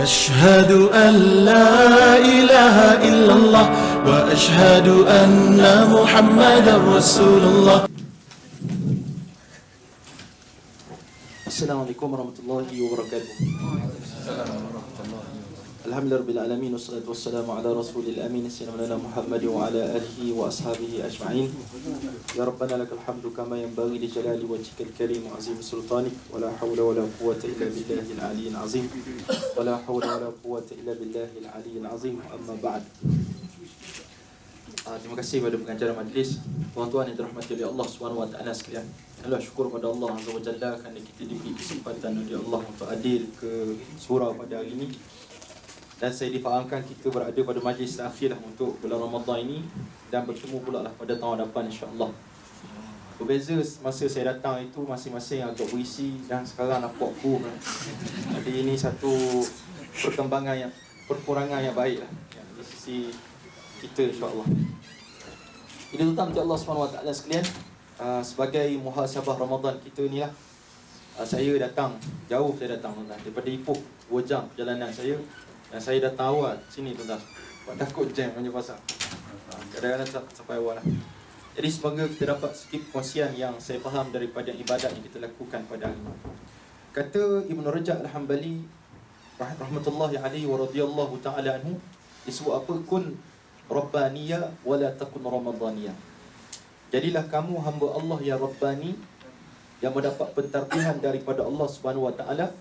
أشهد أن لا إله إلا الله وأشهد أن محمدا رسول الله. Assalamualaikum warahmatullahi wabarakatuh. Alhamdulillah alamin wassalatu wassalamu ala rasulil amin sayyidina Muhammad wa ala alihi wa ashabihi ajma'in. Ya Rabbana lakal hamdu kama yanbaghi li jalali wajhikal karim wa azim sultanik wa la hawla wa la quwwata illa billahil aliyyil azim. Wa la hawla wa la quwwata illa billahil aliyyil azim. Amma ba'd. Terima kasih kepada pengacara majlis, tuan-tuan yang dirahmati oleh Allah Subhanahu wa taala sekalian. Allah syukur pada Allah Azza wa Jalla kerana kita diberi kesempatan oleh Allah untuk hadir ke surau pada hari ini. Dan saya difahamkan kita berada pada majlis terakhir untuk bulan Ramadan ini dan bertemu pula lah pada tahun depan insya-Allah. Berbeza masa saya datang itu masing-masing agak berisi dan sekarang nampak full. Jadi ini satu perkembangan yang baik lah di sisi kita insya-Allah. Ini tuan Allah Subhanahu wa taala sekalian, sebagai muhasabah Ramadan kita inilah saya datang jauh, saya datang tuan daripada Ipoh 2 jam perjalanan saya. Dan saya datang awal sini tuan-tuan. Sebab takut jam punya pasal. Kadang-kadang sampai awal lah. Jadi semoga kita dapat sikit perkongsian yang saya faham daripada ibadat yang kita lakukan pada hari ini. Kata Ibn Rajab Al-Hambali rahmatullahi alaihi wa radiyallahu ta'ala anhu, disebut apa? Kun Rabbaniya wa la takun Ramadaniya. Jadilah kamu hamba Allah ya Rabbani, yang mendapat pentarbihan daripada Allah Subhanahu wa ta'ala.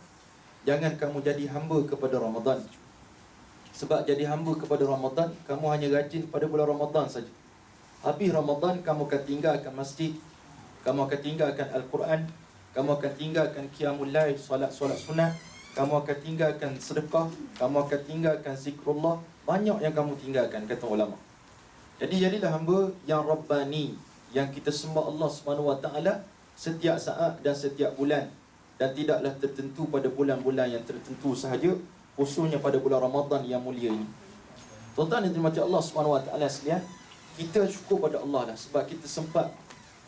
Jangan kamu jadi hamba kepada Ramadan. Sebab jadi hamba kepada Ramadan, kamu hanya rajin pada bulan Ramadan saja. Habis Ramadan, kamu akan tinggalkan masjid, kamu akan tinggalkan Al-Quran, kamu akan tinggalkan qiyamul lail, solat sunat, kamu akan tinggalkan sedekah, kamu akan tinggalkan zikrullah. Banyak yang kamu tinggalkan, kata ulama. Jadi jadilah hamba yang Rabbani, yang kita sembah Allah Subhanahu wa taala setiap saat dan setiap bulan, dan tidaklah tertentu pada bulan-bulan yang tertentu sahaja, khususnya pada bulan Ramadan yang mulia ini. Tuan-tuan yang dirahmati Allah Subhanahu wa taala sekalian, kita syukur pada Allah dah sebab kita sempat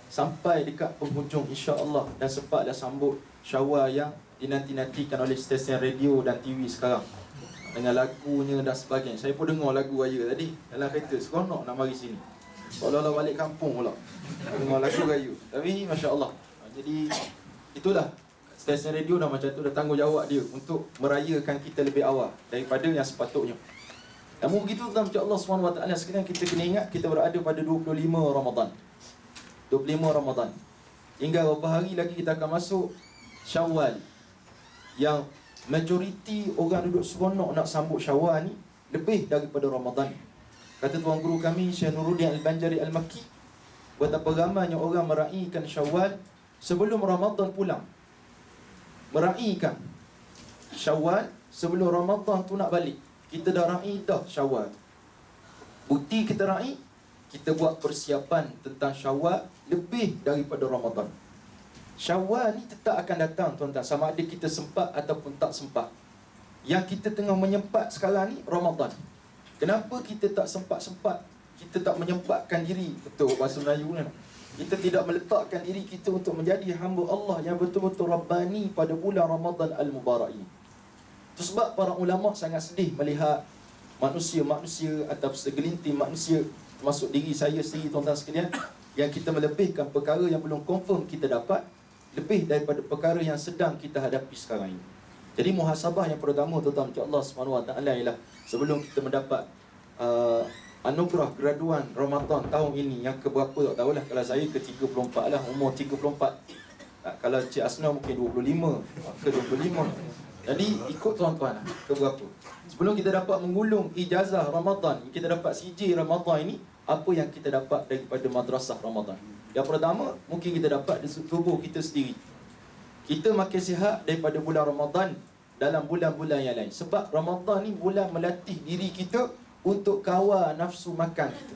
sampai dekat penghujung insya-Allah dan sempatlah sambut Syawal yang dinanti-nantikan oleh stesen radio dan TV sekarang. Dengan lagunya dan sebagainya. Saya pun dengar lagu raya tadi dalam kereta, seronok nak mari sini. Seolah-olah balik kampung pula. Dengar lagu raya. Tapi masya-Allah. Jadi itulah stesen radio dah macam tu, dah tanggungjawab dia untuk merayakan kita lebih awal daripada yang sepatutnya. Namun begitu tuan Allah Subhanahu wa taala sekalian, kita kena ingat kita berada pada 25 Ramadan. 25 Ramadan. Hingga beberapa hari lagi kita akan masuk Syawal, yang majoriti orang duduk seronok nak sambut Syawal ni lebih daripada Ramadan. Kata tuan guru kami Syekh Nuruddin Al-Banjari Al-Makki, betapa ramainya orang meraihkan Syawal sebelum Ramadan pulang. Meraihkan Syawal sebelum Ramadan tu nak balik. Kita dah raih dah Syawal. Bukti kita raih, kita buat persiapan tentang Syawal lebih daripada Ramadan. Syawal ni tetap akan datang tuan-tuan, sama ada kita sempat ataupun tak sempat. Yang kita tengah menyempat sekarang ni Ramadan. Kenapa kita tak sempat-sempat? Kita tak menyempatkan diri, betul bahasa Melayu kan? Kita tidak meletakkan diri kita untuk menjadi hamba Allah yang betul-betul Rabbani pada bulan Ramadan Al-Mubarak ini. Itu sebab para ulama sangat sedih melihat manusia-manusia atau segelintir manusia, termasuk diri saya sendiri tuan-tuan sekalian, yang kita melebihkan perkara yang belum confirm kita dapat lebih daripada perkara yang sedang kita hadapi sekarang ini. Jadi muhasabah yang pertama tuan-tuan Allah Subhanahu wa taala ialah sebelum kita mendapat anugerah graduan Ramadan tahun ini yang keberapa tak tahulah. Kalau saya ke-34 lah, umur 34. Kalau Cik Asna mungkin 25 ke 25. Jadi ikut tuan-tuan lah keberapa. Sebelum kita dapat menggulung ijazah Ramadan, kita dapat CJ Ramadan ini, apa yang kita dapat daripada madrasah Ramadan? Yang pertama, mungkin kita dapat di tubuh kita sendiri. Kita makin sihat daripada bulan Ramadan dalam bulan-bulan yang lain. Sebab Ramadan ni bulan melatih diri kita untuk kawal nafsu makan kita.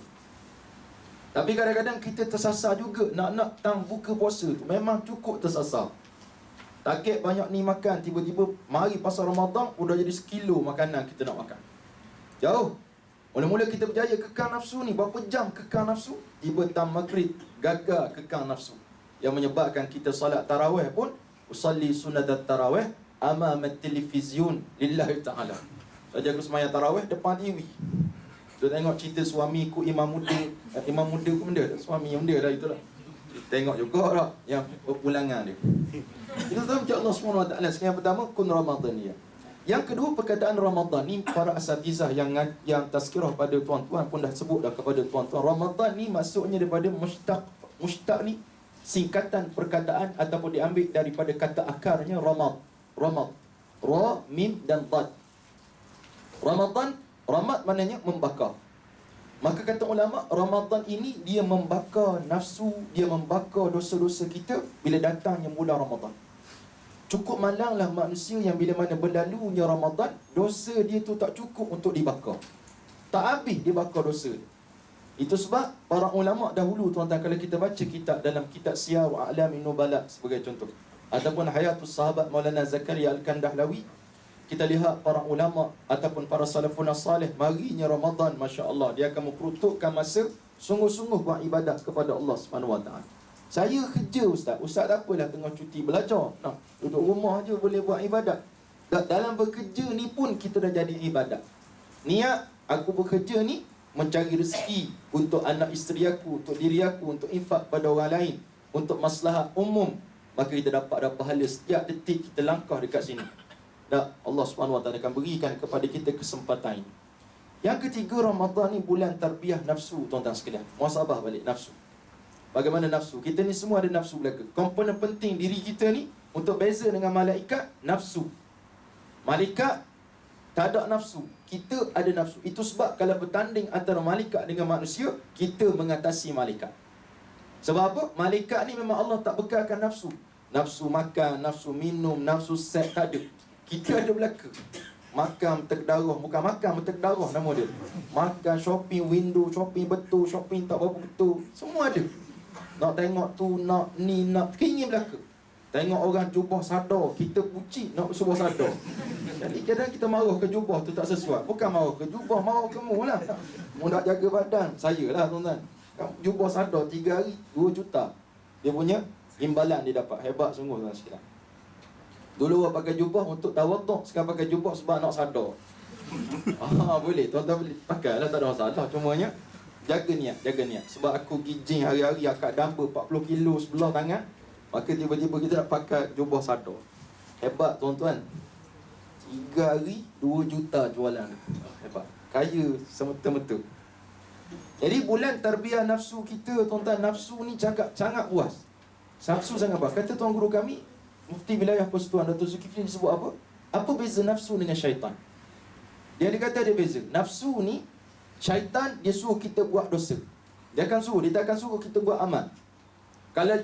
Tapi kadang-kadang kita tersasar juga nak tang buka puasa tu. Memang cukup tersasar. Target banyak ni makan, tiba-tiba mari pasal Ramadan udah jadi sekilo makanan kita nak makan. Jauh. Mula-mula kita berjaya kekang nafsu ni, berapa jam kekang nafsu? Tiba tam maghrib, gagal kekang nafsu. Yang menyebabkan kita salat tarawih pun, usalli sunat tarawih amama televizion lillahi ta'ala. Saja aku semayang tarawih depan TV. Tu tengok cerita suami ku imam muda ku benda dah, suami yang benda dah itulah. Tengok juga dah yang perpulangan dia. Itu tu macam Allah SWT. Sekian pertama kun Ramadan dia. Yang kedua, perkataan Ramadan ni para asatizah yang tazkirah pada tuan-tuan pun dah sebut dah kepada tuan-tuan. Ramadan ni maksudnya daripada mushtaq ni singkatan perkataan ataupun diambil daripada kata akarnya ramad. Ra, mim dan dad. Ramadan, ramad maknanya membakar. Maka kata ulama, Ramadan ini dia membakar nafsu, dia membakar dosa-dosa kita bila datangnya bulan Ramadan. Cukup malanglah manusia yang bila mana berlalunya Ramadan, dosa dia tu tak cukup untuk dibakar. Tak habis dia bakar dosa. Itu sebab para ulama dahulu, tuan-tuan, kalau kita baca kitab dalam kitab Siyar A'lamin Nubala sebagai contoh, ataupun Hayatus Sahabat Maulana Zakaria Al-Kandahlawi, kita lihat para ulama ataupun para salafun salih, marinya Ramadan, masya-Allah, dia akan memperuntukkan masa sungguh-sungguh buat ibadat kepada Allah Subhanahu Wa Taala. Saya kerja Ustaz tak apalah tengah cuti belajar. Nah, duduk rumah je boleh buat ibadat. Dalam bekerja ni pun kita dah jadi ibadat. Niat aku bekerja ni mencari rezeki untuk anak isteri aku, untuk diri aku, untuk infak pada orang lain, untuk maslahat umum. Maka kita dapat pahala setiap detik kita langkah dekat sini. Dan Allah SWT akan berikan kepada kita kesempatan ini. Yang ketiga, Ramadan ni bulan tarbiyah nafsu, tuan-tuan sekalian. Muhasabah balik nafsu. Bagaimana nafsu? Kita ni semua ada nafsu belaka. Komponen penting diri kita ni, untuk beza dengan malaikat, nafsu. Malaikat tak ada nafsu, kita ada nafsu. Itu sebab kalau bertanding antara malaikat dengan manusia, kita mengatasi malaikat. Sebab apa? Malaikat ni memang Allah tak bekalkan nafsu. Nafsu makan, nafsu minum, nafsu seks, tak ada. Kita ada belaka. Makan berterdarah, bukan makan berterdarah nama dia. Makan, shopping window, shopping betul, shopping tak berapa betul, semua ada. Nak tengok tu, nak ni, nak keringin belaka. Tengok orang jubah sadar, kita pucik nak sebuah sadar. Jadi kadang kita marah ke jubah tu tak sesuai. Bukan marah ke jubah, marah ke mu lah. Mu nak jaga badan, saya lah tuan-tuan. Jubah sadar 3 hari, 2 juta. Dia punya imbalan dia dapat. Hebat sungguh tuan sekalian. Dulu orang pakai jubah untuk tawaduk, sekarang pakai jubah sebab nak sadar. Boleh, tuan-tuan boleh pakai lah, tak ada masalah. Cumanya jaga niat. Sebab aku gijing hari-hari akak damba 40 kilo sebelah tangan, maka tiba-tiba kita nak pakai jubah sadar. Hebat tuan-tuan. 3 hari 2 juta jualan. Hebat. Kaya semata-mata. Jadi bulan tarbiyah nafsu kita, tuan-tuan, nafsu ni sangat puas. Nafsu sangat puas. Kata tuan guru kami, Mufti Wilayah Persekutuan Dato' Zulkifli disebut apa? Apa beza nafsu dengan syaitan? Dia kata ada beza. Nafsu ni, syaitan dia suruh kita buat dosa. Dia tak akan suruh kita buat amal. Kalau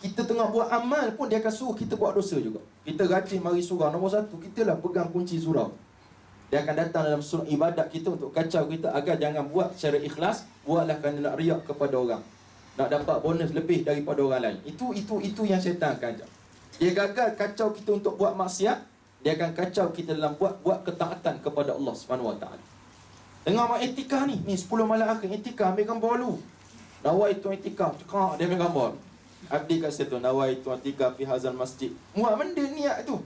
kita tengah buat amal pun, dia akan suruh kita buat dosa juga. Kita rajin mari surau, nombor 1, kita lah pegang kunci surau. Dia akan datang dalam surau ibadat kita untuk kacau kita agar jangan buat secara ikhlas, buatlah kerana nak riak kepada orang, nak dapat bonus lebih daripada orang lain. Itu yang syaitan akan ajak. Dia gagal kacau kita untuk buat maksiat, dia akan kacau kita dalam buat ketaatan kepada Allah Subhanahu Wa Taala. Tengok mak etikah ni 10 malam akhir etikah, ambil gambar dulu. Nawaitu etikah, cekak dia ambil gambar. Abdi kat situ, nawaitu etikah fi hazal masjid. Muat benda niat tu.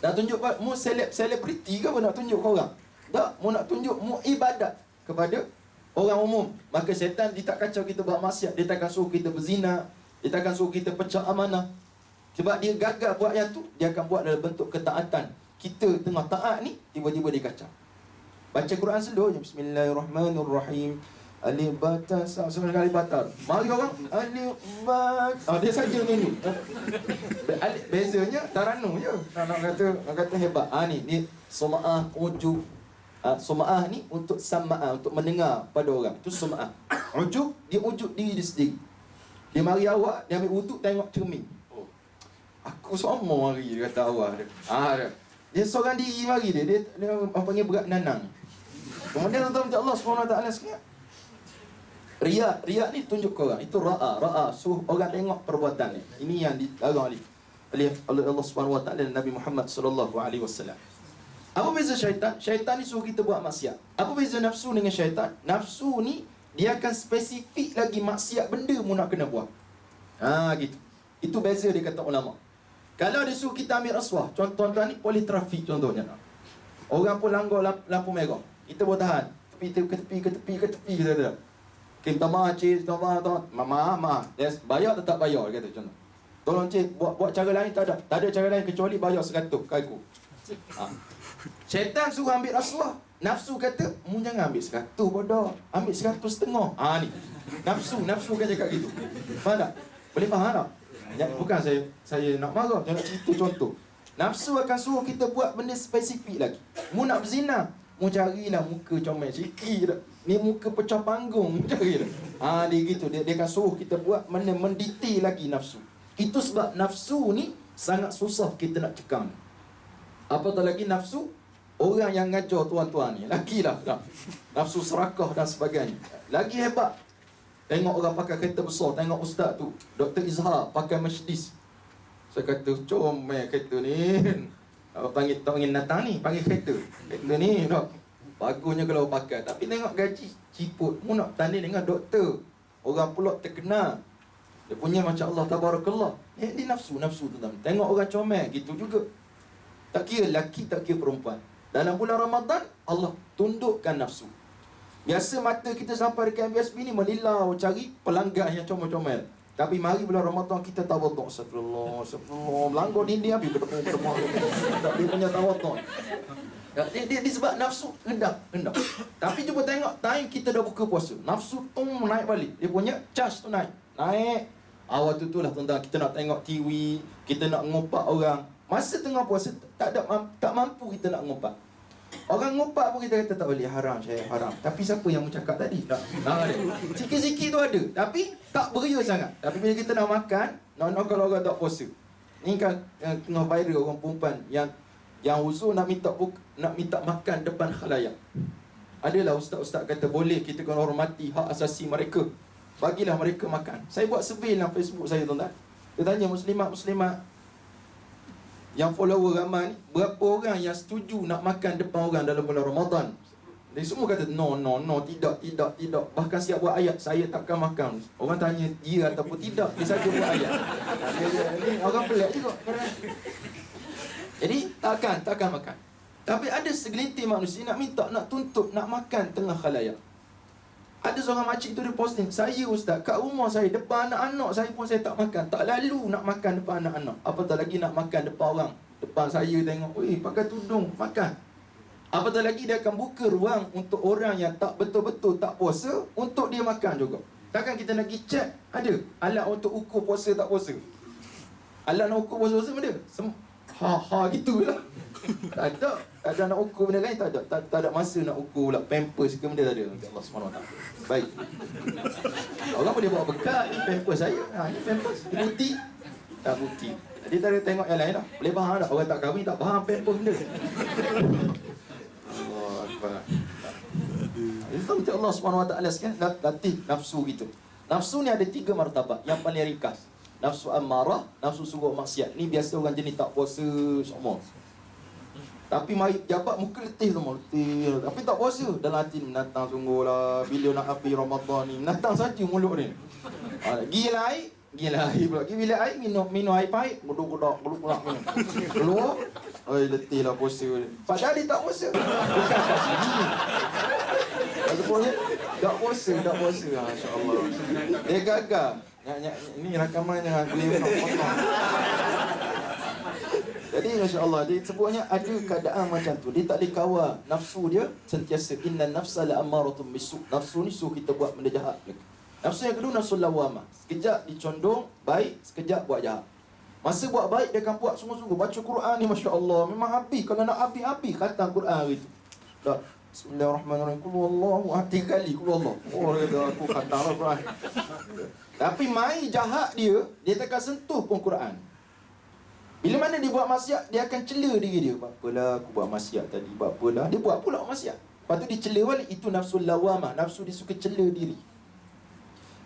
Nak tunjuk mu selebriti ke apa nak tunjuk ke orang? Tak, mu nak tunjuk mu ibadat kepada orang umum. Maka syaitan dia tak kacau kita buat maksiat, dia takkan suruh kita berzina, dia takkan suruh kita pecah amanah. Sebab dia gagal buat yang tu, dia akan buat dalam bentuk ketaatan. Kita tengah taat ni, tiba-tiba dia kacau. Baca Quran slow je. Bismillahirrahmanirrahim. Alif bata sekali batal. Mari orang alif bat. Dia saja nyanyi. Bezanya tarannum je. Nak kata hebat. Ni sumaah ujub. Sumaah ni untuk samaah, untuk mendengar pada orang. Itu sumaah. Ujub, dia ujub diri dia sendiri. Dia mari awak, dia ambil wuduk, tengok cermin. Aku sombong mari, dia kata awak dia. Dia seorang diri mari dia panggil berat nanang. Kemudian tuan-tuan Allah SWT sekalian, riak ni tunjuk ke orang. Itu ra'a suruh orang tengok perbuatan ni. Ini yang dilarang oleh Allah SWT dan Nabi Muhammad SAW. Apa beza syaitan? Syaitan ni suruh kita buat maksiat. Apa beza nafsu dengan syaitan? Nafsu ni dia akan spesifik lagi maksiat benda mu nak kena buat. Gitu. Itu beza dia kata ulama. Kalau dia suruh kita ambil rasuah, contoh-contoh ni polis trafik contohnya. Orang pun langgar lampu merah, kita boleh tahan. Ke tepi kata. Minta maaf cik, minta maaf. Yes, bayar tetap bayar kata contoh. Tolong cik buat cara lain, tak ada cara lain kecuali bayar 100 ke aku. Syaitan suruh ambil rasuah. Nafsu kata, mu jangan ambil 100 bodoh, ambil 100.5. Ni. Nafsu kan cakap gitu. Faham tak? Boleh faham tak? Ya, bukan saya nak marah, saya nak cerita contoh. Nafsu akan suruh kita buat benda spesifik lagi. Mu nak berzina, mu carilah muka comel sikit dah. Ni muka pecah panggung, mu carilah. Dia gitu, dia akan suruh kita buat benda mendetail lagi nafsu. Itu sebab nafsu ni sangat susah kita nak cekam. Apatah lagi nafsu orang yang ngajar tuan-tuan ni, lagilah nafsu serakah dan sebagainya. Lagi hebat. Tengok orang pakai kereta besar, tengok ustaz tu, Dr. Izhar pakai Mercedes. Saya kata, comel kereta ni. Panggil datang ni, panggil kereta ni, tak? Bagusnya kalau pakai. Tapi tengok gaji ciput, mu nak tanding dengan doktor. Orang pula terkenal. Dia punya macam Allah, tabarakallah. Dia nafsu tu. Tengok orang comel, gitu juga. Tak kira lelaki, tak kira perempuan. Dalam bulan Ramadan, Allah tundukkan nafsu. Biasa mata kita sampai dekat MBSB ni melilau cari pelanggan yang comel-comel. Tapi mari bulan Ramadan kita tawaduk. Astagfirullah. Melanggar dinding habis bertemu. Tak dia punya tawaduk. Dia sebab nafsu rendah. Tapi cuba tengok time kita dah buka puasa. Nafsu tu naik balik. Dia punya charge tu naik. Awal tu lah tuan-tuan, kita nak tengok TV, kita nak ngopak orang. Masa tengah puasa tak mampu kita nak ngopak. Orang ngopak pun kita kata tak boleh, haram saya haram. Tapi siapa yang cakap tadi? Sikit-sikit tu ada, tapi tak beria sangat. Tapi bila kita nak makan, nak kalau orang tak puasa. Ni kan tengah viral orang perempuan yang usul nak minta makan depan khalayak. Adalah ustaz-ustaz kata boleh, kita kena hormati hak asasi mereka. Bagilah mereka makan. Saya buat survey dalam Facebook saya tuan-tuan. Dia tanya muslimat yang follower ramai ni, berapa orang yang setuju nak makan depan orang dalam bulan Ramadan? Dia semua kata no, tidak. Bahkan siap buat ayat, saya takkan makan. Orang tanya dia ataupun tidak, dia saja buat ayat. Ni orang pelik juga. Jadi takkan makan. Tapi ada segelintir manusia nak minta, nak tuntut, nak makan tengah khalayak. Ada seorang makcik tu dia posting, saya ustaz, kat rumah saya, depan anak-anak saya pun saya tak makan. Tak lalu nak makan depan anak-anak. Apatah lagi nak makan depan orang. Depan saya tengok, pakai tudung, makan. Apatah lagi dia akan buka ruang untuk orang yang tak betul-betul tak puasa, untuk dia makan juga. Takkan kita nak pergi check, ada alat untuk ukur puasa tak puasa. Alat nak ukur puasa benda. Gitulah. Tak ada nak ukur benda lain, tak ada masa nak ukur pula pampers ke benda, tak ada. Allah SWT. Baik. Orang boleh bawa bekal, ni pampers saya. Ni pampers, ni bukti. Tak bukti. Jadi tak ada tengok yang lain lah. Boleh faham tak? Orang tak kahwin tak faham pampers benda. Allah Akbar. Itu macam Allah SWT sekian latih nafsu gitu. Nafsu ni ada 3 martabat. Yang paling ringkas, nafsu amarah, nafsu suruh maksiat. Ni biasa orang jenis tak puasa semua. Tapi mari jabat muka letih semua, letih. Tapi tak puasa. Dalam hati menatang sungguhlah. Bila nak api Ramadan ni, menatang saja mulut ni. Gila air pula. Bila air, minum air pahit, guduk-guduk minum. Keluar, letih lah puasa. Padahal dia tak puasa. Bukan kat sini. Maksudnya, tak puasa. Masya-Allah. Dia gagal. Ini rakaman yang boleh potong. Jadi Masya Allah, dia sebutnya ada keadaan macam tu. Dia tak boleh kawal nafsu dia sentiasa. Inna nafsa la'ammaratun bisu. Nafsu ni suruh kita buat benda jahat. Nafsu yang kedua, nafsu lawamah. Sekejap dicondong baik, sekejap buat jahat. Masa buat baik, dia akan buat sungguh-sungguh. Baca Quran ni Masya Allah, memang habis. Kalau nak habis, khatam Quran gitu. Tak. Bismillahirrahmanirrahim. Qul huwallahu ahad 3 kali. Qul huwallah. Dia kata aku khatam Quran. Tapi mai jahat dia takkan sentuh pun Quran. Bila mana dia buat maksiat, dia akan cela diri dia. Apalah aku buat maksiat tadi, apalah. Dia buat pula maksiat. Lepas tu dia cela balik. Itu nafsu lawamah. Nafsu dia suka cela diri.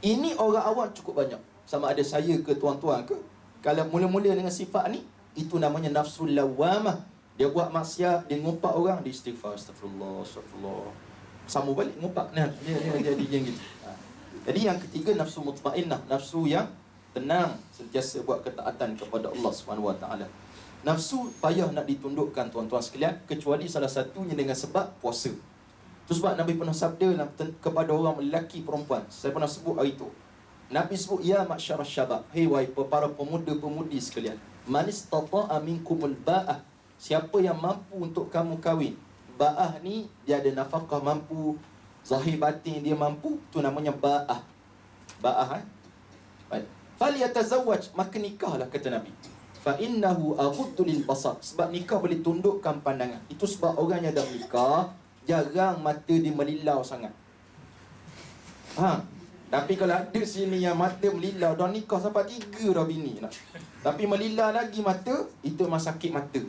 Ini orang awam cukup banyak. Sama ada saya ke tuan-tuan ke. Kalau mula-mula dengan sifat ni, itu namanya nafsu lawamah. Dia buat maksiat, dia ngumpak orang, dia istighfar. Astagfirullah. Sambung balik, ngumpak. Dia jadi yang gitu. Jadi yang ketiga, nafsu mutmainnah. Nafsu yang tenang, sentiasa buat ketaatan kepada Allah SWT. Nafsu payah nak ditundukkan tuan-tuan sekalian, kecuali salah satunya dengan sebab puasa. Itu sebab Nabi pernah sabda kepada orang lelaki perempuan. Saya pernah sebut hari itu. Nabi sebut, ya ma'syarah syabab, hei wahai para pemuda-pemudi sekalian, man istata'a minkumul ba'ah, siapa yang mampu untuk kamu kahwin. Ba'ah ni dia ada nafkah mampu, zahir batin dia mampu, tu namanya ba'ah. Ba'ah baik. Falyatazawwaj, maka nikahlah kata Nabi. Fa innahu aghuddu lil basar, sebab nikah boleh tundukkan pandangan. Itu sebab orang yang dah nikah jarang mata dia melilau sangat. Tapi kalau ada sini yang mata melilau, dah nikah sampai 3 dah bini nak. Tapi melilau lagi mata, itu memang sakit mata.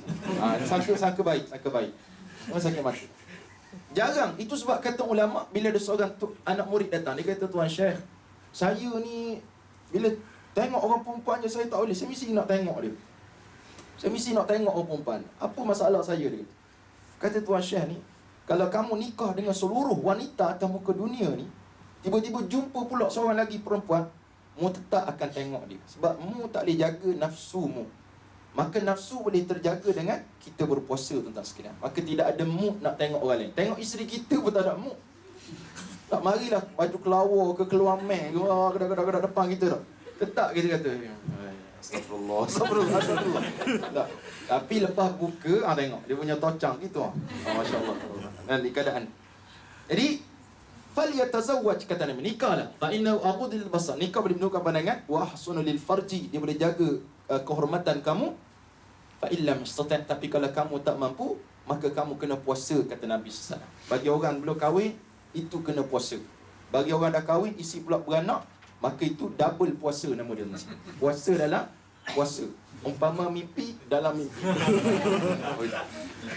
Sangka baik. Memang sakit mata. Jarang. Itu sebab kata ulama, bila ada seorang anak murid datang, dia kata, Tuan Syekh, saya ni bila tengok orang perempuan je saya tak boleh. Saya mesti nak tengok dia. Saya mesti nak tengok orang perempuan. Apa masalah saya dia? Kata Tuan Syekh ni, kalau kamu nikah dengan seluruh wanita atas muka dunia ni, tiba-tiba jumpa pula seorang lagi perempuan, mu tetap akan tengok dia. Sebab mu tak boleh jaga nafsumu. Maka nafsu boleh terjaga dengan kita berpuasa, tuan-tuan sekalian. Maka tidak ada mood nak tengok orang lain. Tengok isteri kita pun tak ada mood. Tak marilah baju kelawar ke keluar meh ke kedai-kedai depan kita tak. Tetap kita kata, Astagfirullah. Tak. Tapi lepas buka, tengok dia punya tocang gitu. Masya-Allah. Dan di keadaan. Jadi falyatazawwaj kata Nabi, nikahlah. Fa innahu aghuddu lil basar, nikah boleh menundukkan pandangan, wa ahsunu lil farji, dia boleh jaga kehormatan kamu. Fa illam istata', tapi kalau kamu tak mampu, maka kamu kena puasa kata Nabi sallallahu alaihi wasallam. Bagi orang belum kahwin, itu kena puasa. Bagi orang dah kahwin, isi pula beranak, maka itu double puasa nama dia. Puasa dalam puasa. Umpama mimpi dalam mimpi.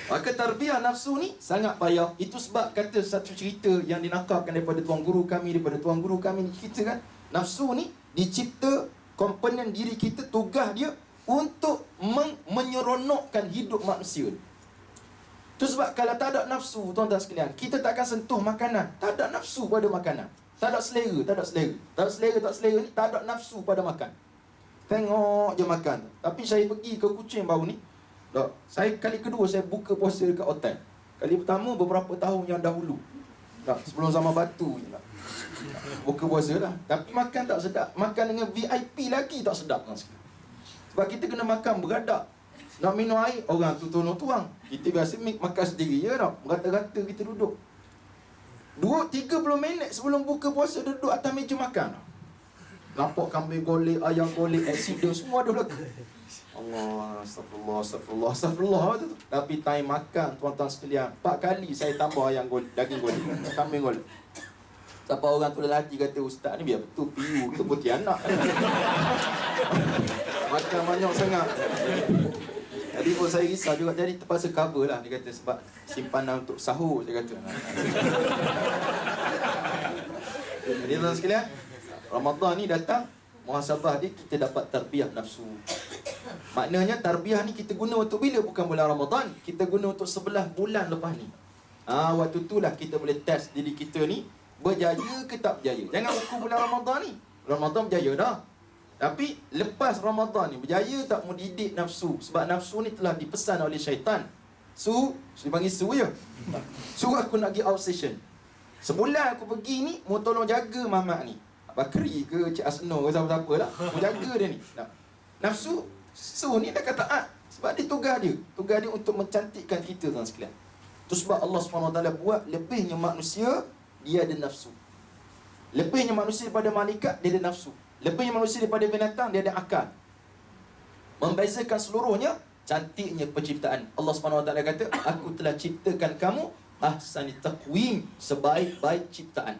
Maka tarbiyah nafsu ni sangat payah. Itu sebab kata satu cerita yang dinakalkan daripada tuan guru kami ni cerita kan, nafsu ni dicipta komponen diri kita, tugas dia untuk menyeronokkan hidup manusia. Itu sebab kalau tak ada nafsu, tuan-tuan sekalian, kita tak akan sentuh makanan. Tak ada nafsu pada makanan. Tak ada selera ni, tak ada nafsu pada makan. Tengok je makan. Tapi saya pergi ke Kuching baru ni. Saya kali kedua saya buka puasa dekat hotel. Kali pertama beberapa tahun yang dahulu. Sebelum zaman batu je lah. Buka puasa lah. Tapi makan tak sedap. Makan dengan VIP lagi tak sedap. Sebab kita kena makan beradak. Nak minum air, orang tu tuang. Kita biasa makan sendiri je tau. Rata-rata kita duduk 30 minit sebelum buka puasa duduk atas meja makan. Nampak kambing golek, ayam golek, aksiden semua ada belakang. Allah, astagfirullah. Tapi time makan, tuan-tuan sekalian, 4 kali saya tambah ayam golek, daging golek, kambing golek. Siapa orang tu lelaki kata, Ustaz ni biar betul piu ke putih anak. Makan banyak sangat. Jadi pun saya risau juga, jadi terpaksa cover lah. Dia kata sebab simpanan untuk sahur, dia kata. Jadi tuan sekalian, Ramadan ni datang, muhasabah dia, kita dapat tarbiyah nafsu. Maknanya tarbiyah ni kita guna untuk bila? Bukan bulan Ramadan, kita guna untuk 11 bulan lepas ni. Waktu itulah kita boleh test diri kita ni berjaya ke tak berjaya. Jangan ukur bulan Ramadan ni. Ramadan berjaya dah. Tapi lepas Ramadan ni berjaya tak mendidik nafsu. Sebab nafsu ni telah dipesan oleh syaitan. Dipanggil su je. Aku nak pergi out session. Sebulan aku pergi ni, mau tolong jaga mamak ni. Bakri ke Cik Asno ke siapa-siapa lah. Mau jaga dia ni. Nafsu ni dah kata sebab dia tugas dia. Tugas dia untuk mencantikkan kita tuan sekalian. Itu sebab Allah SWT buat lebihnya manusia, dia ada nafsu. Lebihnya manusia daripada malaikat, dia ada nafsu. Lebihnya manusia daripada binatang, dia ada akal. Membezakan seluruhnya, cantiknya penciptaan. Allah SWT kata, aku telah ciptakan kamu ahsani taqwim, sebaik-baik ciptaan.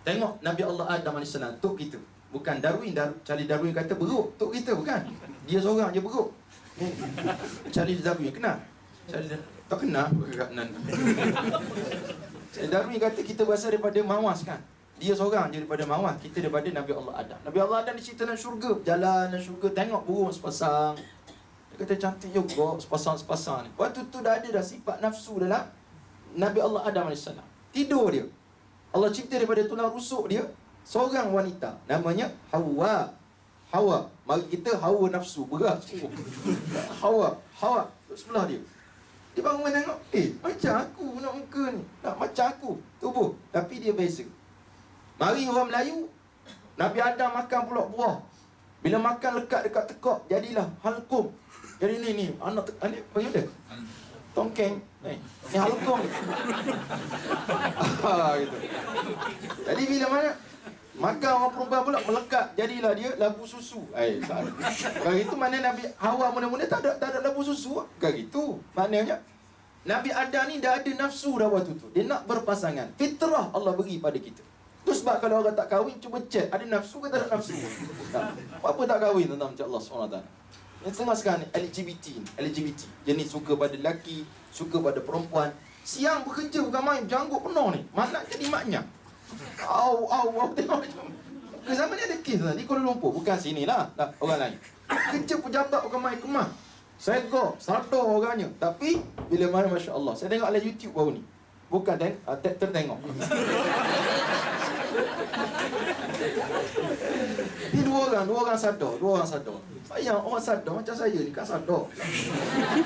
Tengok Nabi Allah Adam AS, tok kita. Bukan Charlie Darwin kata beruk, tok kita bukan. Dia seorang je beruk. Charlie Darwin kenal? Tak kenal. Charlie Darwin kata kita berasal daripada mawas kan. Dia seorang je daripada mawas, kita daripada Nabi Allah Adam. Nabi Allah Adam dicipta dalam syurga, berjalan dalam syurga, tengok burung sepasang. Dia kata cantik juga sepasang-sepasang ni. Waktu tu dah ada dah sifat nafsu dalam Nabi Allah Adam AS. Tidur dia, Allah cipta daripada tulang rusuk dia seorang wanita namanya Hawa. Hawa. Mari kita hawa nafsu, berat semua. Hawa duduk sebelah dia. Dia bangun tengok, macam aku nak muka ni, nak macam aku tubuh, tapi dia beza. Mari orang Melayu, Nabi Adam makan pula buah. Bila makan lekat dekat tekak, jadilah halkum. Jadi ni anak ni panggil dia tongkeng. Ni halkum. Gitu. Jadi bila mana makan orang perempuan pula melekat, jadilah dia labu susu. Kalau itu mana Nabi Hawa mula-mula tak ada labu susu. Kan gitu. Maknanya Nabi Adam ni dah ada nafsu dah waktu tu. Dia nak berpasangan. Fitrah Allah beri pada kita. Tu sebab kalau orang tak kahwin, cuba cek ada nafsu ke tak ada nafsu. Apa tak kahwin tentang macam Allah SWT. Yang tengah sekarang ni LGBT. Jenis suka pada lelaki, suka pada perempuan. Siang bekerja bukan main, janggut penuh ni. Malam jadi maknya. Tengok macam ke zaman ni ada kes lah di Kuala Lumpur, bukan sini lah, orang lain. Kerja pejabat bukan main kemah. Saya sadar orangnya. Tapi bila mana Masya Allah, saya tengok dalam YouTube baru ni. Bukan tertengok. Ni dua orang sadar. Sayang orang sadar macam saya ni kan sadar.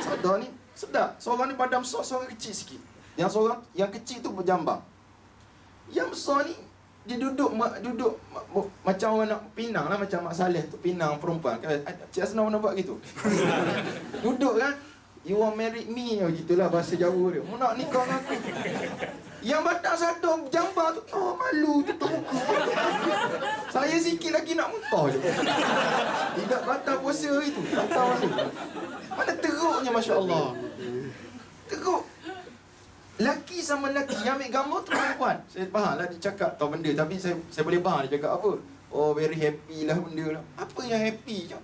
Sadar ni sedap. Seorang ni badan besar, seorang kecil sikit. Yang kecil tu berjambang. Yang besar ni dia duduk macam orang nak pinang lah, macam Mak Saleh tu pinang perempuan. Cik Asnah nak buat gitu. Duduk kan, you want marry me, gitulah bahasa Jawa dia. Mu nak nikah dengan aku. Yang badan sadar jambang tu, malu tutup muka. Saya sikit lagi nak muntah je. Tidak batal puasa itu, batal puasa. Mana teruknya Masya Allah. Teruk. Laki sama laki yang ambil gambar tu perempuan. Saya faham lah dia cakap tahu benda, tapi saya boleh faham dia cakap apa. Oh very happy lah benda lah. Apa yang happy je?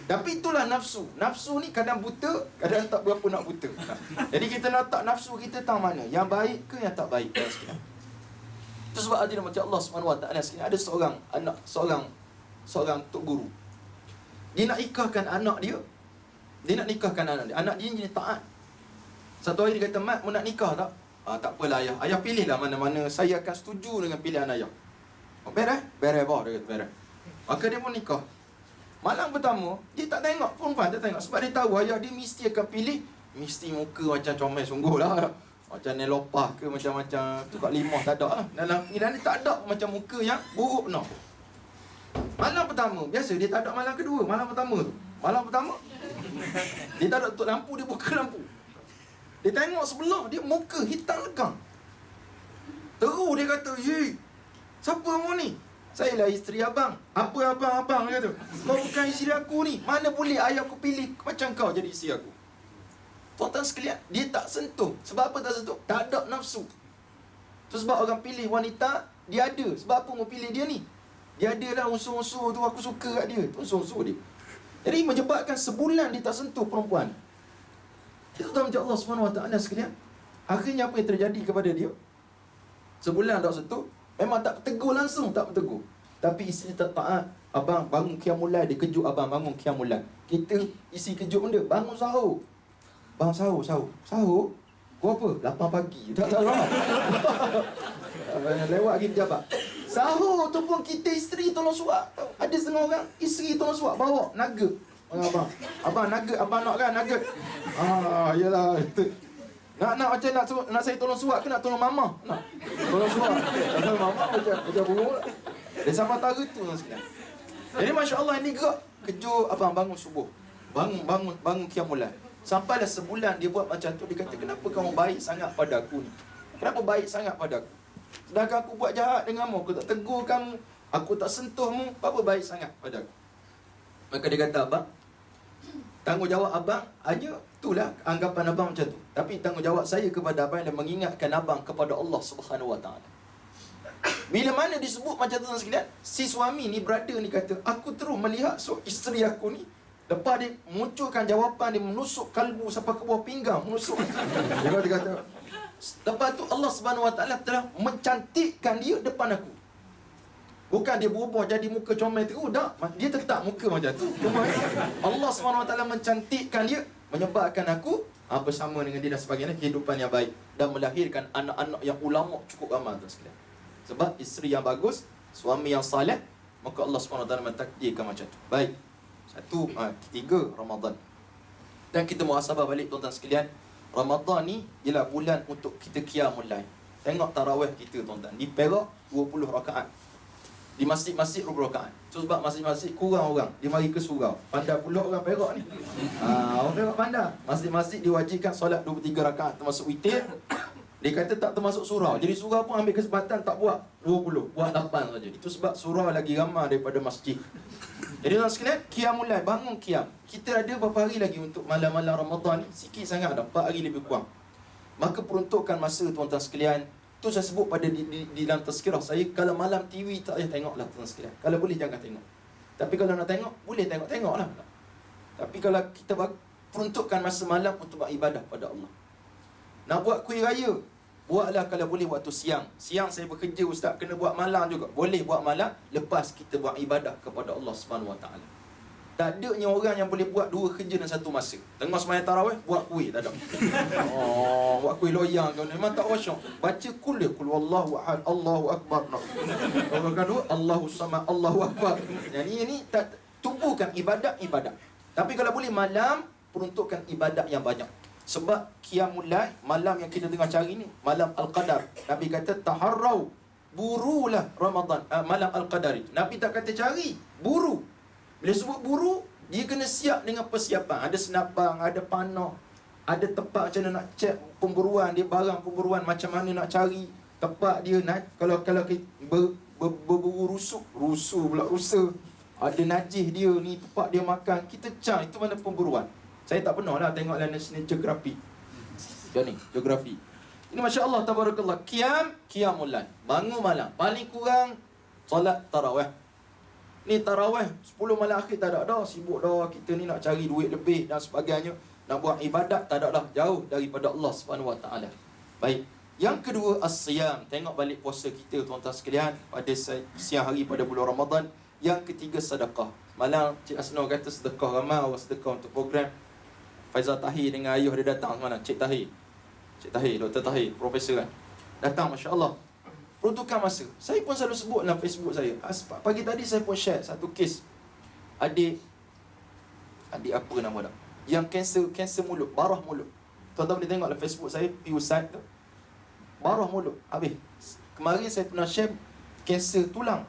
Tapi itulah nafsu. Nafsu ni kadang buta, kadang tak berapa nak buta. Jadi kita nak tak nafsu kita tahu mana yang baik ke yang tak baik. Itu sebab ada macam Allah SWT ada seorang anak, seorang tok guru. Dia nak nikahkan anak dia. Anak dia jadi taat. Satu hari dia kata, "Mat, mu nak nikah tak?" Tak apalah ayah. Ayah pilihlah mana-mana, saya akan setuju dengan pilihan ayah. Beres? Beres bah, dia kata beres. Maka dia pun nikah. Malam pertama, dia tak tengok perempuan, tak tengok. Sebab dia tahu ayah dia mesti akan pilih, mesti muka macam comel sungguh lah. Macam Nelopah ke macam-macam tu kat limah tak ada lah. Dalam pilihan dia tak ada macam muka yang buruk no. Malam pertama, biasa dia tak ada malam kedua. Malam pertama dia tak ada tutup lampu, dia buka lampu. Dia tengok sebelah, dia muka hitam legam. Terus dia kata, siapa mu ni? Saya lah isteri abang. Apa abang? Dia kata, kau bukan isteri aku ni. Mana boleh ayah aku pilih macam kau jadi isteri aku. Tuan-tuan sekalian, dia tak sentuh. Sebab apa tak sentuh? Tak ada nafsu. Tu sebab orang pilih wanita, dia ada. Sebab apa mu pilih dia ni? Dia ada lah unsur-unsur tu, aku suka kat dia. Unsur-unsur dia. Jadi menyebabkan sebulan dia tak sentuh perempuan. Itu tak macam Allah SWT sekalian. Akhirnya apa yang terjadi kepada dia? Sebulan tak sentuh. Memang tak bertegur langsung, tak bertegur. Tapi isteri tak taat. Abang bangun qiyamul, dia kejut abang bangun qiyamul. Kita isi kejut benda, bangun sahur. Bang sahur. Kau apa? 8 pagi. Tak salah. Lewat lagi pejabat. Sahur tu pun kita isteri tolong suap. Ada setengah orang isteri tolong suap, bawa nugget. Abang nugget, abang nak kan nugget. Yalah. Nak macam nak saya tolong suap ke nak tolong mama? Nak. Tolong suap. Tolong mama macam buruk. Dia sampai tahu tu sekarang. Jadi masya-Allah ini gerak kejut abang bangun subuh. Bangun qiyamul. Sampailah sebulan dia buat macam tu. Dia kata, kenapa kamu baik sangat pada aku ni? Kenapa baik sangat pada aku? Sedangkan aku buat jahat denganmu, aku tak tegur kamu, aku tak sentuhmu, apa baik sangat pada aku? Maka dia kata, abang, tanggungjawab abang hanya itulah anggapan abang macam tu. Tapi tanggungjawab saya kepada abang adalah mengingatkan abang kepada Allah SWT. Bila mana disebut macam tu sekalian, si suami ni, brother ni kata, aku terus melihat isteri aku ni. Lepas dia munculkan jawapan, dia menusuk kalbu sampai ke bawah pinggang, menusuk. Dia kata, lepas tu Allah SWT telah mencantikkan dia depan aku. Bukan dia berubah jadi muka comel terus, tak. Dia tetap muka macam tu. Allah SWT mencantikkan dia, menyebabkan aku bersama dengan dia dan sebagainya, kehidupan yang baik. Dan melahirkan anak-anak yang ulama cukup ramai tu sekalian. Sebab isteri yang bagus, suami yang saleh, maka Allah SWT mentakdirkan macam tu. Baik. Satu, ketiga Ramadan. Dan kita muhasabah balik tuan-tuan sekalian. Ramadan ni ialah bulan untuk kita qiyamul lail. Tengok tarawih kita tuan-tuan. Di Perak 20 rakaat. Di masjid-masjid 20 rakaat. So sebab masjid-masjid kurang orang, dia mari ke surau. Pandai pula orang Perak ni. Orang Perak pandai. Masjid-masjid diwajibkan solat 23 rakaat termasuk witir. Dia kata tak termasuk surau. Jadi surau pun ambil kesempatan tak buat 20, buat 8 saja. Itu sebab surau lagi ramai daripada masjid. Jadi tuan sekalian, qiyamul lail, bangun qiyam. Kita ada berapa hari lagi untuk malam-malam Ramadan ni? Sikit sangat dah, 4 hari lebih kurang. Maka peruntukkan masa tuan-tuan sekalian. Tu saya sebut pada di dalam tazkirah saya, kalau malam TV tak payah tengoklah tuan sekalian. Kalau boleh jangan tengok. Tapi kalau nak tengok, boleh tengoklah. Tapi kalau kita peruntukkan masa malam untuk beribadah pada Allah. Nak buat kuih raya, buatlah kalau boleh waktu siang. Siang saya bekerja ustaz, kena buat malam juga. Boleh buat malam, lepas kita buat ibadah kepada Allah SWT. Tak adanya orang yang boleh buat 2 kerja dalam satu masa. Tengah sembahyang tarawih, buat kuih, tak ada. Buat kuih loyang ke, memang tak wasyuk. Baca kul dia, kul wallahu ahad, Allahu akbar. Kalau kedua, Allahu samad, Allahu akbar. Yang ni tak tumpukan ibadat. Tapi kalau boleh malam, peruntukkan ibadat yang banyak. Sebab qiyamul lail, malam yang kita tengah cari ni, malam Al-Qadar. Nabi kata taharrau, burulah Ramadan, malam Al-Qadar itu. Nabi tak kata cari, buru. Bila sebut buru, dia kena siap dengan persiapan. Ada senapang, ada panah, ada tempat macam mana nak cek pemburuan dia, barang pemburuan macam mana nak cari tempat dia. Kalau berburu rusuh pula rusa. Ada najis dia ni, tempat dia makan, kita cari itu mana pemburuan. Saya tak pernah lah tengoklah National Geographic. Geografi. Ini Masya Allah, tabarakallah. Qiyamul lail, bangun malam. Paling kurang solat tarawih. Ni tarawih 10 malam akhir tak ada dah. Sibuk dah, kita ni nak cari duit lebih dan sebagainya. Nak buat ibadat tak ada dah. Jauh daripada Allah SWT. Baik. Yang kedua, as-siyam. Tengok balik puasa kita tuan-tuan sekalian pada siang hari pada bulan Ramadan. Yang ketiga, sedekah. Malam Cik Asno kata sedekah, ramai orang sedekah untuk program. Faizal Tahir dengan ayah dia datang mana? Cik Tahir, Dr. Tahir, profesor kan. Datang, Masya Allah. Peruntukan masa. Saya pun selalu sebut dalam Facebook saya. Pagi tadi saya pun share satu kes. Adik apa nama dah? Yang kanser mulut, barah mulut. Tuan-tuan boleh tengok dalam Facebook saya, Piusat tu. Barah mulut, habis. Kemarin saya pernah share kanser tulang.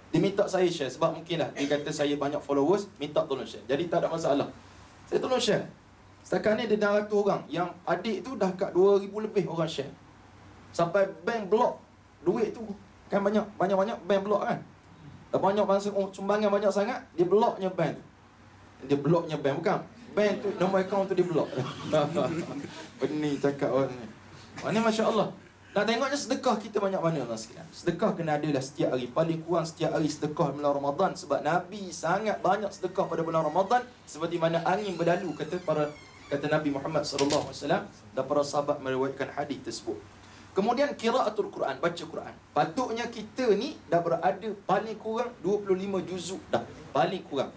Dia minta saya share sebab mungkinlah dia kata saya banyak followers, minta tolong share. Jadi tak ada masalah. Saya tolong share. Setakat ni ada 600 orang. Yang adik tu dah kat 2,000 lebih orang share. Sampai bank block. Duit tu kan banyak bank block kan. Dah banyak sumbangan banyak sangat, dia blocknya bank tu. Dia blocknya bank, bukan bank tu, nombor akaun tu dia block. Pening cakap orang ni. Ini Masya Allah. Nak tengoknya sedekah kita banyak mana tuan sekalian. Sedekah kena adalah setiap hari. Paling kurang setiap hari sedekah bulan Ramadan. Sebab Nabi sangat banyak sedekah pada bulan Ramadan. Seperti mana angin berlalu, kata Nabi Muhammad SAW. Dan para sahabat meriwayatkan hadis tersebut. Kemudian qiraatul Quran, baca Quran. Patutnya kita ni dah berada paling kurang 25 juzuk dah. Paling kurang.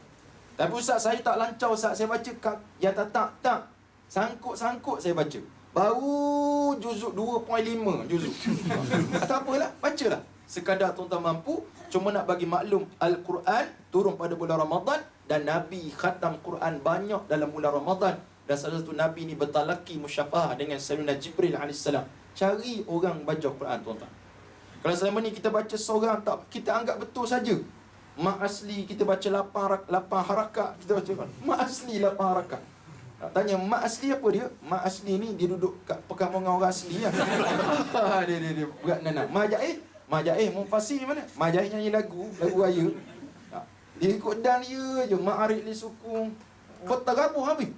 Tapi ustaz saya tak lancar ustaz. Saya baca yang tak. Sangkut saya baca. Baru juzuk 2.5 juzuk. Tak apalah, bacalah. Sekadar tuan-tuan mampu. Cuma nak bagi maklum, Al-Quran turun pada bulan Ramadan. Dan Nabi khatam Quran banyak dalam bulan Ramadan. Dan salah satu Nabi ni bertalaki musyafahah dengan Sayyidina Jibril AS. Cari orang baca Quran tuan-tuan. Kalau selama ni kita baca seorang, kita anggap betul saja. Mak asli kita baca 8 harakat. Kita baca mak asli 8 harakat. Tanya mak asli apa dia? Mak asli ni dia duduk kat perkampungan orang asli lah. dia berat nak. Mak Jaih Mufasir mana? Mak Jaih nyanyi lagu raya. Dia ikut dan dia je. Mak Arif li sukung. Berterabuh habis.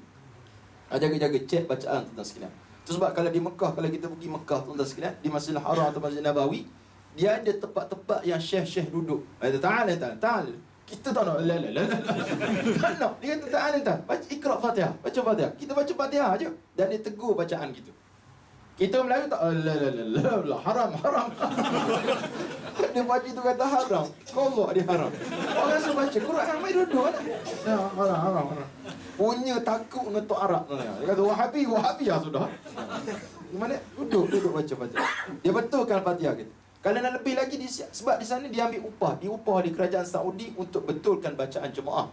Jaga-jaga cek bacaan tuan-tuan sekalian. Itu sebab kalau di Mekah, kalau kita pergi Mekah tuan-tuan sekalian, di Masjidil Haram atau Masjid Nabawi, dia ada tempat-tempat yang syekh-syekh duduk. Ta'al. Kita tak nak. Tak nak. Dia kata ta'al. Baca Iqra Fatihah. Baca Fatihah. Kita baca Fatihah aje. Dan dia tegur bacaan kita. Kita Melayu tak. Haram. Dia baca tu kata haram. Kolok dia haram. Orang suruh baca Quran mai duduk kan. Haram. Punya takut ngetok Arab. Dia kata Wahabi lah sudah. Gimana? Duduk baca Fatihah. Dia betulkan Fatihah kita. Kalau nak lebih lagi, sebab di sana dia ambil upah. Dia upah di kerajaan Saudi untuk betulkan bacaan jemaah.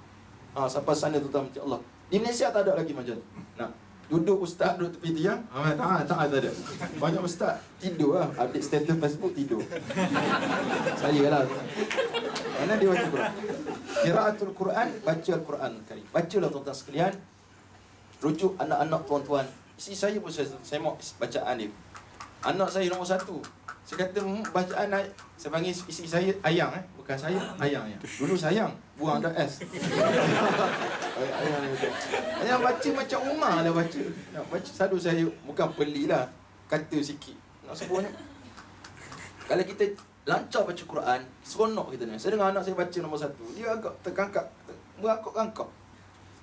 Sampai sana tuan-tuan macam Allah. Di Malaysia tak ada lagi macam tu. Nah, duduk ustaz duduk tepi tiang, tak ada. Banyak ustaz tidur lah, update status Facebook tidur. Saya lah. Mana dia baca Quran? Qiraatul Quran, baca Al-Quran Karim. Bacalah tuan-tuan sekalian. Rujuk anak-anak tuan-tuan. Isteri saya pun saya mau bacaan dia. Anak saya nombor 1. Saya kata bacaan saya panggil isteri saya Ayang bukan saya, Ayang ya. Dulu sayang, buang dah S. Ayang baca macam Umar lah baca. Nak baca selalu saya bukan pelilah, kata sikit. Nak sebutnya. Kalau kita lancar baca Quran, seronok kita ni. Saya dengar anak saya baca nombor 1, dia agak terkangkak, berangkak-angkak.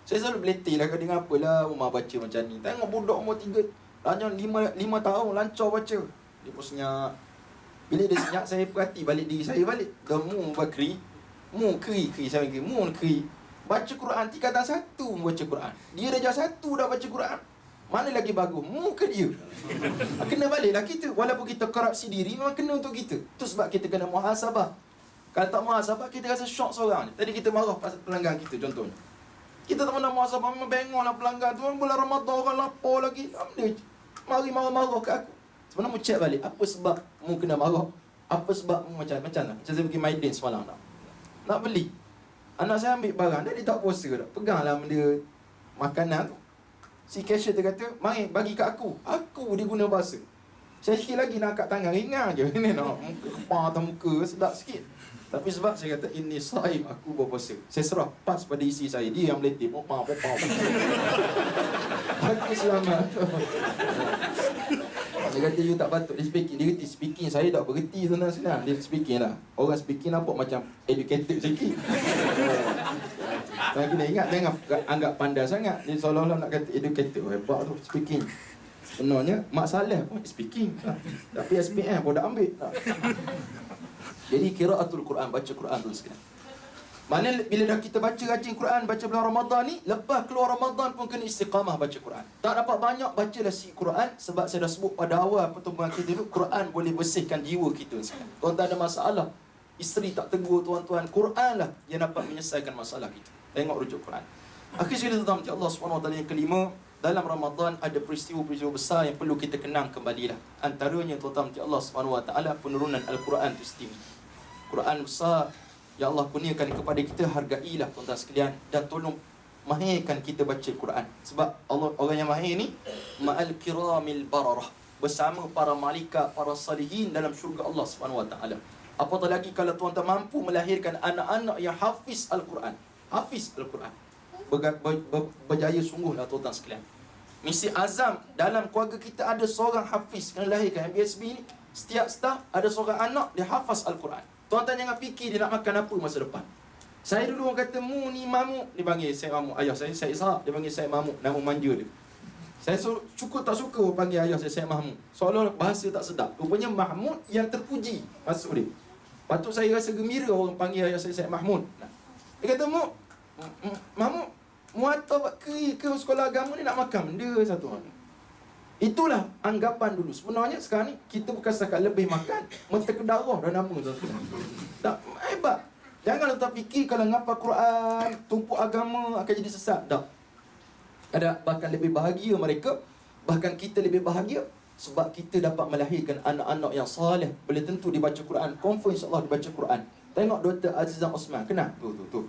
Saya selalu beletih lah, dia ngapalah Umar baca macam ni. Tengok budak umur 3, lanjut 5 tahun lancar baca. Dia pun senyap. Bila dia senyap, saya perhati balik diri saya balik. Mu bakri, mu keri saya panggil, mu keri. Baca Quran tingkatan 1 baca Quran. Dia darjah 1 dah baca Quran. Mana lagi bagus, mu ke dia? Kena baliklah kita. Walaupun kita korupsi diri, memang kena untuk kita. Itu sebab kita kena muhasabah. Kalau tak muhasabah, kita rasa syok seorang. Tadi kita marah pasal pelanggan kita contohnya. Kita tak pernah muhasabah, memang bengong lah pelanggan tu. Bulan Ramadan orang lapar lagi. Mari marah-marah ke aku. Sebenarnya mu cek balik, apa sebab mu kena marah? Apa sebab mu macam lah? Macam saya pergi Maidin semalam nak beli. Anak saya ambil barang, dia tak puasa dah. Peganglah benda makanan tu. Si cashier dia kata, mari bagi kat aku. Aku dia guna bahasa. Saya sikit lagi nak angkat tangan, ringan je. Ini nak muka kepala atau muka sedap sikit. Tapi sebab saya kata, ini saim, aku berpuasa. Saya serah pas pada isi saya. Dia yang meletih. Popau. Aku selamat. Dia kata, you tak patut. Dia speaking. Dia kata, speaking saya tak berhenti senang-senang. Dia speaking lah. Orang speaking nampak macam educated sikit. Saya kena ingat, jangan anggap pandai sangat. Dia seolah-olah nak kata educated. Hebat tu speaking. Sebenarnya Mak Saleh pun speaking. Tapi SPM pun dah ambil. Jadi qiraatul Quran, baca Quran tu sekalian. Mana bila dah kita baca rajin Quran, baca bulan Ramadan ni, lepas keluar Ramadan pun kena istiqamah baca Quran. Tak dapat banyak, bacalah si Quran. Sebab saya dah sebut pada awal pertemuan kita dulu, Quran boleh bersihkan jiwa kita sekalian. Tuan-tuan ada masalah, isteri tak tegur tuan-tuan, Quran lah yang dapat menyelesaikan masalah kita. Tengok rujuk Quran. Akhir sekali tuan-tuan, Allah SWT yang kelima, dalam Ramadan ada peristiwa-peristiwa besar yang perlu kita kenang kembalilah. Antaranya tuan-tuan, Allah SWT penurunan Al-Quran tu istimewa. Quran besar, ya Allah kurniakan kepada kita, hargailah tuan-tuan sekalian, dan tolong mahirkan kita baca Quran. Sebab Allah, orang yang mahir ni ma'al kiramil bararah, bersama para malaikat, para salihin dalam syurga Allah SWT. Apatah lagi kalau tuan-tuan mampu melahirkan anak-anak yang hafiz Al-Quran. Hafiz Al-Quran, berjaya sungguhlah tuan-tuan sekalian. Misi azam dalam keluarga kita ada seorang hafiz kena lahirkan. MBSB ni setiap staff ada seorang anak dia hafaz Al-Quran. Tuan-tuan jangan fikir dia nak makan apa masa depan. Saya dulu orang kata, mu ni Mamuk. Dia panggil saya Mamuk. Ayah saya Ishak. Dia panggil saya Mamuk. Nama manja dia. Saya cukup tak suka panggil ayah saya Mahmud. Seolah-olah bahasa tak sedap. Rupanya Mahmud yang terpuji masuk dia. Patut saya rasa gembira orang panggil ayah saya Mahmud. Dia kata, Mahmud, mu hantar ke sekolah agama ni nak makan benda satu orang. Itulah anggapan dulu. Sebenarnya sekarang ni kita bukan setakat lebih makan, menterkedarah dah nama tuan-tuan. Tak hebat. Jangan tak fikir kalau ngapa Quran, tumpuk agama akan jadi sesat. Tak. Ada bahkan lebih bahagia mereka, bahkan kita lebih bahagia sebab kita dapat melahirkan anak-anak yang soleh. Boleh tentu dibaca Quran, confirm insya-Allah dibaca Quran. Tengok Dr. Azizah Osman, kenal? Tu.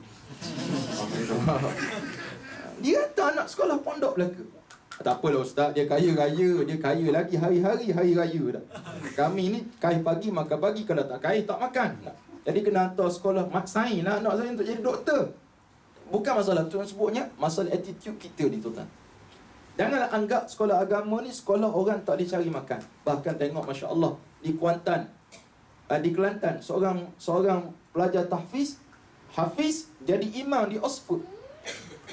Dia hantar anak sekolah pondok belaka. Tak apalah ustaz, dia kaya lagi hari-hari raya dah. Kami ni kaya pagi makan pagi, kalau tak kaya tak makan. Jadi kena hantar sekolah sains lah anak saya untuk jadi doktor. Bukan masalah tu yang sebutnya, masalah attitude kita ni tuan-tuan. Janganlah anggap sekolah agama ni sekolah orang tak boleh cari makan. Bahkan tengok masya-Allah di Kuantan, di Kelantan, seorang pelajar hafiz jadi imam di Oxford.